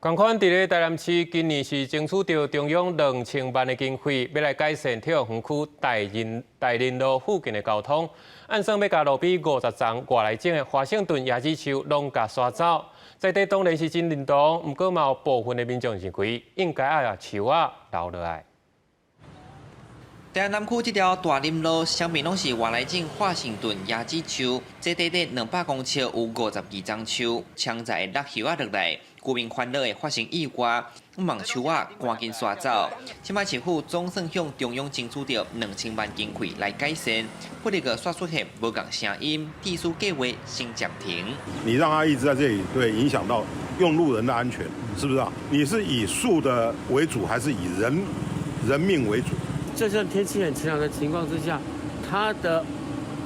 同款，伫咧台南市今年是争取到中央2000万的经费，要来改善体育园区大林路附近的交通。按算要甲路边50丛外来种的华盛顿椰子树拢甲刷走，在地当然是真认同，不过嘛有部分的民众认为应该要把树留落来。 台南区这条大林路上面拢是外来种华盛顿椰子树，这短短200公尺有52丛树，抢在落叶落来，居民烦恼会发生意外，望树赶紧刷走。即摆市府总算向中央争取到2000万经费来改善，不过个刷出现无共声音，地书计划先暂停。你让它一直在这里，对，影响到用路人的安全，是不是啊？你是以树的为主，还是以人命为主？ 就算天气很晴朗的情况之下，它的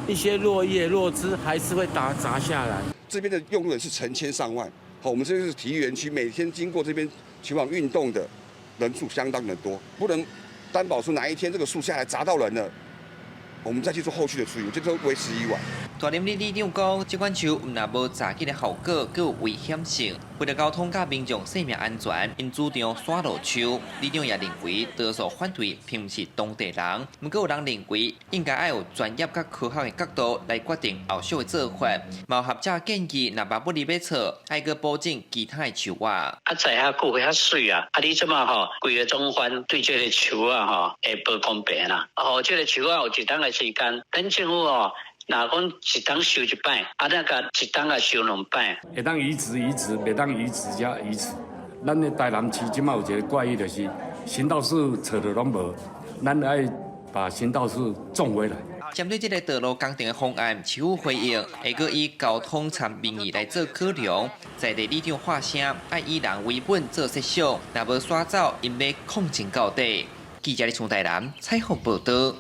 一些落叶、落枝还是会砸下来。这边的用路人是成千上万，好，我们这是体育园区，每天经过这边前往运动的人数相当的多，不能担保说哪一天这个树下来砸到人了，我们再去做后续的处理，这都为时已晚。 大林里里长讲，这款树唔但无炸起的效果，更有危险性。为了交通甲民众生命安全，因主张刷落树。里长也认为，多数反对并不是当地人，不过有人认为应该要有专业甲科学的角度来决定后续的做法。毛学者建议，若把不离要错，还个保证其他的树啊在遐顾遐水啊，你即马吼，规个总管对这个树啊会不公平啦。这个树有一档的时间，等政府若讲一档收一摆，那个一档啊收2摆。会当移植，袂当移植才移植。咱的台南市即马有一个怪异的是，行道树找到拢无，咱爱把行道树种回来。针对这个道路工程的方案，市府回应会搁以交通参民意来做考量，在地里长发声，爱以人为本做设想，若无刷走，因要控制到底。记者李从台南采访报道。